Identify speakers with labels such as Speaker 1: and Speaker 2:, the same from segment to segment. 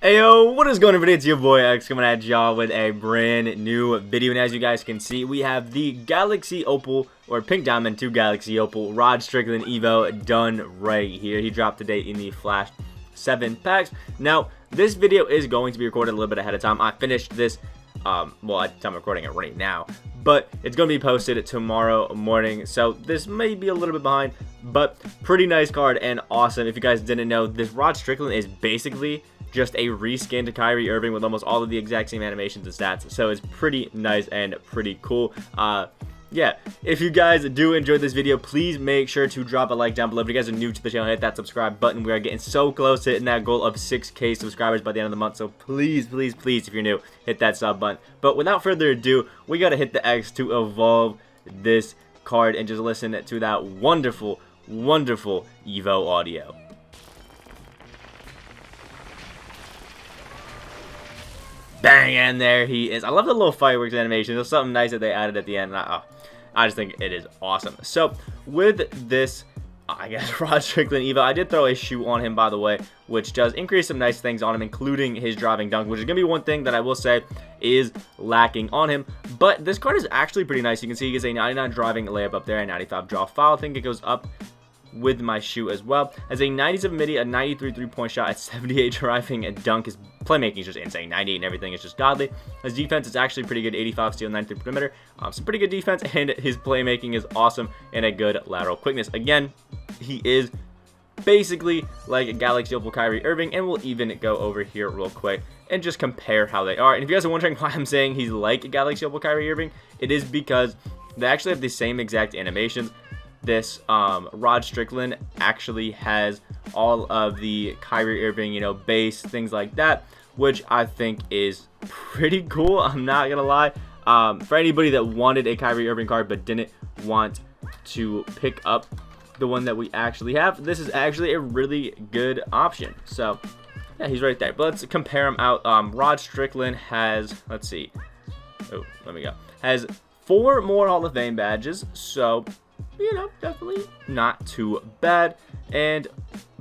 Speaker 1: Heyo, what is going on, everybody? It's your boy X coming at y'all with a brand new video, and as you guys can see, we have the Galaxy Opal, or Pink Diamond 2 Galaxy Opal, Rod Strickland Evo done right here. He dropped today in the Flash 7 packs. Now, this video is going to be recorded a little bit ahead of time. I finished this, well, I'm recording it right now, but it's going to be posted tomorrow morning, so this may be a little bit behind, but pretty nice card and awesome. If you guys didn't know, this Rod Strickland is basically just a reskinned Kyrie Irving with almost all of the exact same animations and stats, so it's pretty nice and pretty cool. Yeah, if you guys do enjoy this video, please make sure to drop a like down below. If you guys are new to the channel, hit that subscribe button. We are getting so close to hitting that goal of 6K subscribers by the end of the month, so please, please, please, if you're new, hit that sub button. But without further ado, we gotta hit the X to evolve this card and just listen to that wonderful, wonderful Evo audio. Bang, and there he is. I love the little fireworks animation. There's something nice that they added at the end. I just think it is awesome. So with this, I guess, Rod Strickland Evo, I did throw a shoe on him, by the way, which does increase some nice things on him, including his driving dunk, which is going to be one thing that I will say is lacking on him. But this card is actually pretty nice. You can see he gets a 99 driving layup up there, a 95 draw foul. I think it goes up with my shoe as well. As a 97 midi, a 93 three-point shot, at 78 driving and dunk. His playmaking is just insane. 98 and everything is just godly. His defense is actually pretty good. 85 steal, 93 perimeter. Some pretty good defense, and his playmaking is awesome and a good lateral quickness. Again, he is basically like a Galaxy Opal Kyrie Irving, and we'll even go over here real quick and just compare how they are. And if you guys are wondering why I'm saying he's like a Galaxy Opal Kyrie Irving, it is because they actually have the same exact animations. This Rod Strickland actually has all of the Kyrie Irving, you know, base, things like that, which I think is pretty cool. I'm not gonna lie. For anybody that wanted a Kyrie Irving card but didn't want to pick up the one that we actually have, this is actually a really good option. So yeah, he's right there. But let's compare him out. Rod Strickland has, let's see, oh, let me go, has 4 more Hall of Fame badges, so you know, definitely not too bad.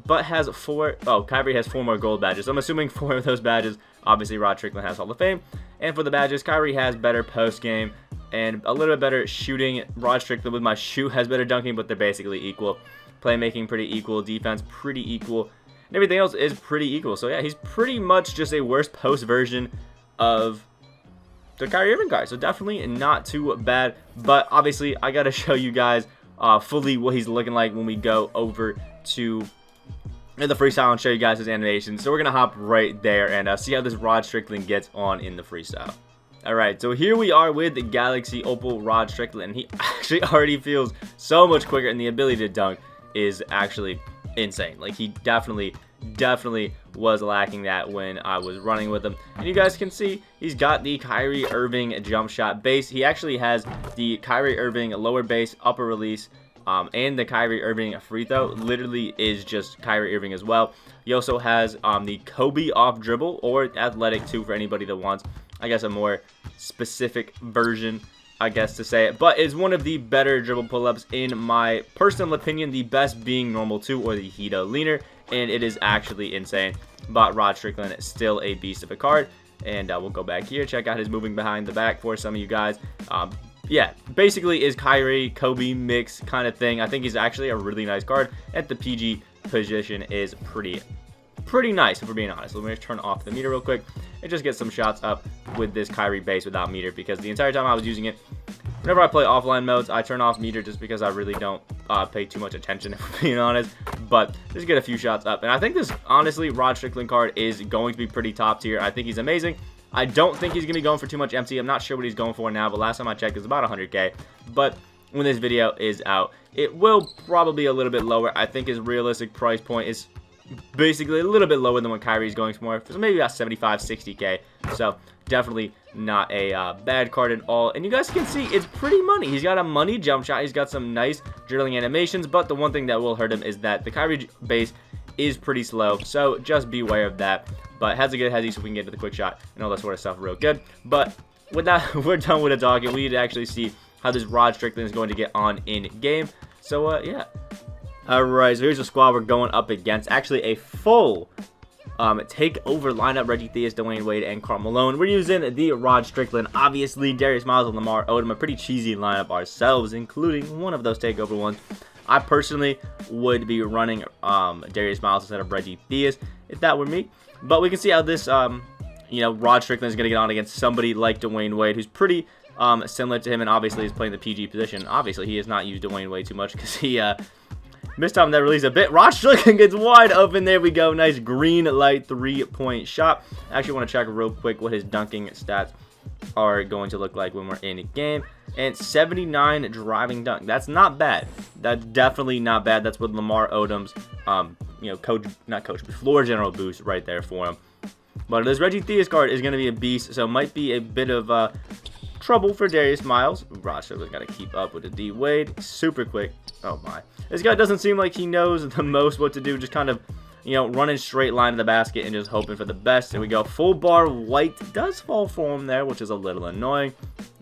Speaker 1: But has 4, oh, Kyrie has 4 more gold badges. I'm assuming 4 of those badges, obviously Rod Strickland has Hall of Fame. And for the badges, Kyrie has better post game and a little bit better shooting. Rod Strickland with my shoe has better dunking, but they're basically equal. Playmaking pretty equal, defense pretty equal, and everything else is pretty equal. So yeah, he's pretty much just a worse post version of the Kyrie Irving card. So definitely not too bad. But obviously, I gotta show you guys fully what he's looking like when we go over to the freestyle and show you guys his animation. So we're gonna hop right there and see how this Rod Strickland gets on in the freestyle. Alright, so here we are with the Galaxy Opal Rod Strickland. He actually already feels so much quicker, and the ability to dunk is actually insane. Like, he definitely was lacking that when I was running with him. And you guys can see he's got the Kyrie Irving jump shot base. He actually has the Kyrie Irving lower base, upper release, and the Kyrie Irving free throw. Literally is just Kyrie Irving as well. He also has the Kobe off dribble, or athletic too, for anybody that wants, I guess, a more specific version, I guess, to say it. But it's one of the better dribble pull-ups in my personal opinion, the best being normal 2 or the Hito leaner, and it is actually insane. But Rod Strickland is still a beast of a card, and we'll go back here, check out his moving behind the back for some of you guys. Yeah, basically is Kyrie, Kobe mix kind of thing. I think he's actually a really nice card. At the PG position is pretty nice, if we're being honest. Let me turn off the meter real quick and just get some shots up with this Kyrie base without meter, because the entire time I was using it, whenever I play offline modes, I turn off meter just because I really don't pay too much attention, if we're being honest. But just get a few shots up, and I think this, honestly, Rod Strickland card is going to be pretty top tier. I think he's amazing. I don't think he's going to be going for too much empty. I'm not sure what he's going for now, but last time I checked, it was about 100K. But when this video is out, it will probably be a little bit lower. I think his realistic price point is basically a little bit lower than what Kyrie's going for, so maybe about 75, 60K. So definitely not a bad card at all. And you guys can see it's pretty money. He's got a money jump shot. He's got some nice dribbling animations, but the one thing that will hurt him is that the Kyrie base is pretty slow, so just beware of that. But has a good hezzy, so we can get to the quick shot and all that sort of stuff real good. But with that, we're done with the talking. We need to actually see how this Rod Strickland is going to get on in game. So yeah. Alright, so here's the squad we're going up against. Actually, a full take over lineup. Reggie Theus, Dwayne Wade, and Karl Malone. We're using the Rod Strickland. Obviously, Darius Miles and Lamar Odom. A pretty cheesy lineup ourselves, including one of those takeover ones. I personally would be running Darius Miles instead of Reggie Theus if that were me. But we can see how this, Rod Strickland is going to get on against somebody like Dwayne Wade, who's pretty similar to him, and obviously is playing the PG position. Obviously, he has not used Dwayne Wade too much because he missed on that release a bit. Rod Strickland gets wide open. There we go. Nice green light 3-point shot. I actually want to check real quick what his dunking stats are going to look like when we're in a game. And 79 driving dunk. That's not bad. That's definitely not bad. That's with Lamar Odom's, floor general boost right there for him. But this Reggie Theus card is going to be a beast, so it might be a bit of trouble for Darius Miles. Rod Strickland's got to keep up with the D Wade. Super quick. Oh my. This guy doesn't seem like he knows the most what to do. Just kind of, running straight line to the basket and just hoping for the best. Here we go. Full bar white does fall for him there, which is a little annoying,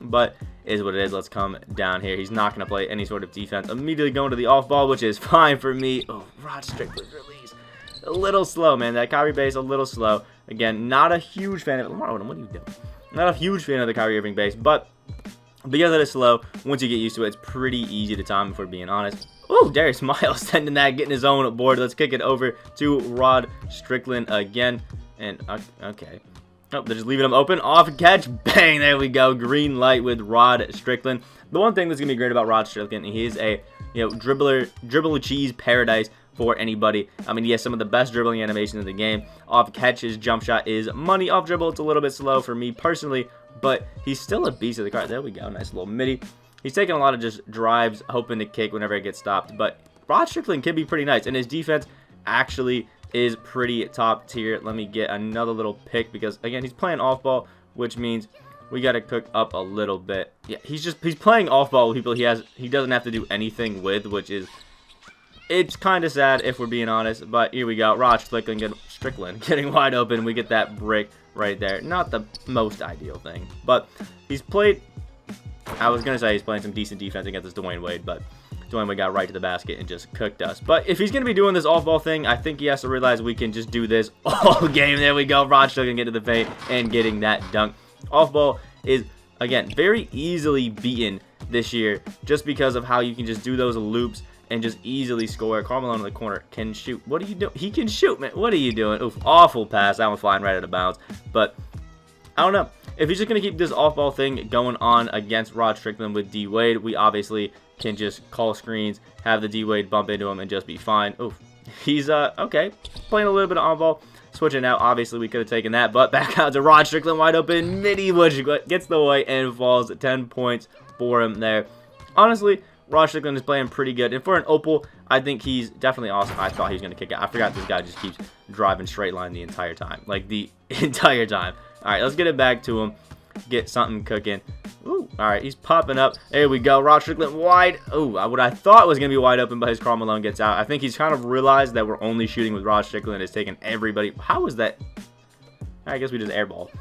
Speaker 1: but is what it is. Let's come down here. He's not going to play any sort of defense. Immediately going to the off ball, which is fine for me. Oh, Rod Strickland release. A little slow, man. That Kyrie base a little slow. Again, not a huge fan of it. Lamar Odom, what are you doing? Not a huge fan of the Kyrie Irving base, but because it is slow, once you get used to it, it's pretty easy to time, if we're being honest. Oh, Darius Miles sending that, getting his own board. Let's kick it over to Rod Strickland again. And, okay. Oh, they're just leaving him open. Off catch. Bang. There we go. Green light with Rod Strickland. The one thing that's going to be great about Rod Strickland, he is a, dribble cheese paradise for anybody. I mean, he has some of the best dribbling animations in the game. Off catch, his jump shot is money. Off dribble, it's a little bit slow for me personally, but he's still a beast of the card. There we go. Nice little midi. He's taking a lot of just drives, hoping to kick whenever it gets stopped. But Rod Strickland can be pretty nice, and his defense actually is pretty top tier. Let me get another little pick because, again, he's playing off ball, which means we got to cook up a little bit. Yeah, he's playing off ball with people he doesn't have to do anything with, which is, it's kind of sad if we're being honest. But here we go. Rod Strickland getting wide open. We get that brick right there. Not the most ideal thing, but he's played. I was going to say he's playing some decent defense against this Dwayne Wade, but Dwayne Wade got right to the basket and just cooked us. But if he's going to be doing this off-ball thing, I think he has to realize we can just do this all game. There we go. Rod Strickland getting to the paint and getting that dunk. Off-ball is, again, very easily beaten this year just because of how you can just do those loops and just easily score. Karl Malone in the corner can shoot. What are you doing? He can shoot, man. What are you doing? Oof, awful pass. That one flying right out of bounds. But I don't know. If he's just going to keep this off-ball thing going on against Rod Strickland with D Wade, we obviously can just call screens, have the D Wade bump into him, and just be fine. Oof. He's, okay, playing a little bit of on-ball. Switching out, obviously we could have taken that, but back out to Rod Strickland, wide open, midi, which gets the way and falls. 10 points for him there. Honestly, Rod Strickland is playing pretty good, and for an Opal, I think he's definitely awesome. I thought he was going to kick out. I forgot this guy just keeps driving straight line the entire time. Like, the entire time. All right, let's get it back to him. Get something cooking. Ooh, all right, he's popping up. There we go. Rod Strickland wide. Ooh, what I thought was going to be wide open, but his Karl Malone gets out. I think he's kind of realized that we're only shooting with Rod Strickland. It's taking everybody. How is that? I guess we just airball.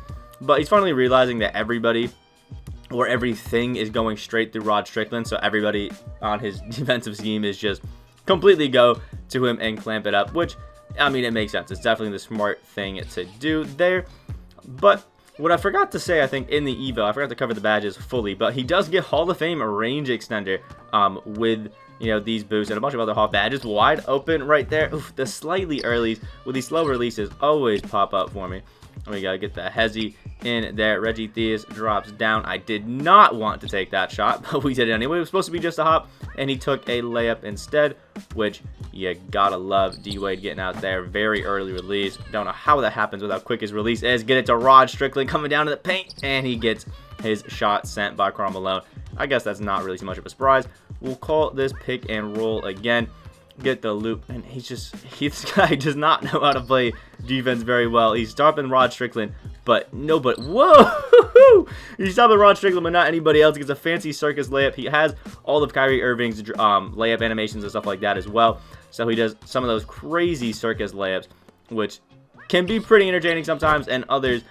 Speaker 1: But he's finally realizing that everybody or everything is going straight through Rod Strickland, so everybody on his defensive scheme is just completely go to him and clamp it up, which, I mean, it makes sense. It's definitely the smart thing to do there. But what I forgot to say, I think, in the Evo, I forgot to cover the badges fully, but he does get Hall of Fame range extender with, these boosts and a bunch of other Hall badges. Wide open right there. Oof, the slightly earlies with these slow releases always pop up for me. We got to get the Hezzy in there. Reggie Theus drops down. I did not want to take that shot, but we did it anyway. It was supposed to be just a hop, and he took a layup instead, which you gotta love. D Wade getting out there. Very early release. Don't know how that happens with how quick his release is. Get it to Rod Strickland coming down to the paint, and he gets his shot sent by Karl Malone. I guess that's not really too much of a surprise. We'll call this pick and roll again. Get the loop, and this guy does not know how to play defense very well. He's stopping Rod Strickland, but whoa! He's stopping Rod Strickland, but not anybody else. He gets a fancy circus layup. He has all of Kyrie Irving's layup animations and stuff like that as well. So he does some of those crazy circus layups, which can be pretty entertaining sometimes, and others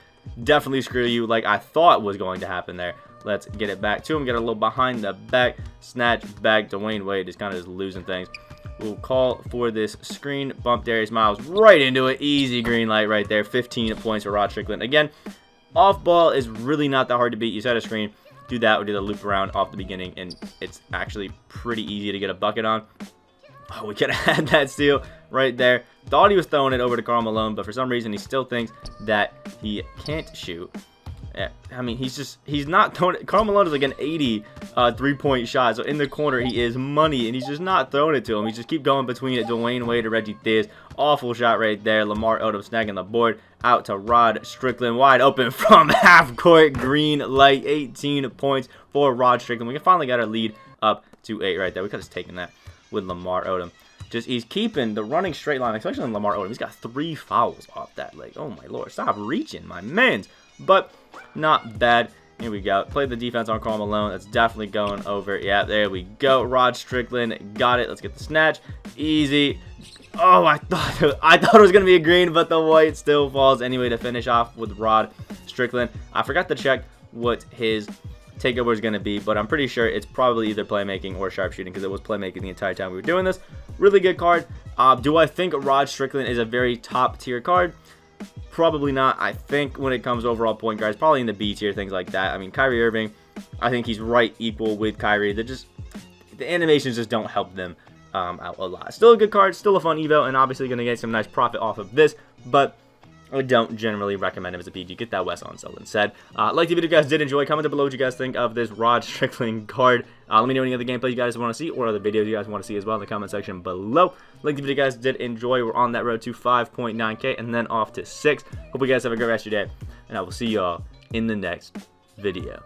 Speaker 1: definitely screw you, like I thought was going to happen there. Let's get it back to him. Get a little behind the back snatch back. Dwayne Wade is kind of just losing things. We'll call for this screen, bump Darius Miles right into it. Easy green light right there. 15 points for Rod Strickland. Again, off ball is really not that hard to beat. You set a screen, do that, or do the loop around off the beginning, and it's actually pretty easy to get a bucket on. Oh, we could have had that steal right there. Thought he was throwing it over to Karl Malone, but for some reason he still thinks that he can't shoot. Yeah, I mean, he's not throwing it. Karl Malone is like an 80 3-point shot, so in the corner he is money, and he's just not throwing it to him. He just keep going between it. Dwayne Wade to Reggie Theus. Awful shot right there. Lamar Odom snagging the board. Out to Rod Strickland. Wide open from half court. Green light. 18 points for Rod Strickland. We can finally get our lead up to 8 right there. We could have taken that with Lamar Odom. He's keeping the running straight line, especially on Lamar Odom. He's got 3 fouls off that leg. Oh my lord, stop reaching, my man. But not bad. Here we go. Play the defense on Karl Malone. That's definitely going over. Yeah, there we go. Rod Strickland got it. Let's get the snatch. Easy. Oh, I thought it was gonna be a green, but the white still falls anyway to finish off with Rod Strickland. I forgot to check what his takeover is going to be, but I'm pretty sure it's probably either playmaking or sharpshooting because it was playmaking the entire time we were doing this. Really good card. Do I think Rod Strickland is a very top tier card? Probably not. I think when it comes to overall point guards, probably in the B tier, things like that. I mean, Kyrie Irving, I think he's right equal with Kyrie. The animations just don't help them out a lot. Still a good card, still a fun evo, and obviously going to get some nice profit off of this, but I don't generally recommend him as a PG. Get that West unseld instead. Like the video, you guys did enjoy. Comment down below what you guys think of this Rod Strickland card. Let me know any other gameplay you guys want to see or other videos you guys want to see as well in the comment section below. Like the video, you guys did enjoy. We're on that road to 5.9K and then off to 6. Hope you guys have a great rest of your day, and I will see y'all in the next video.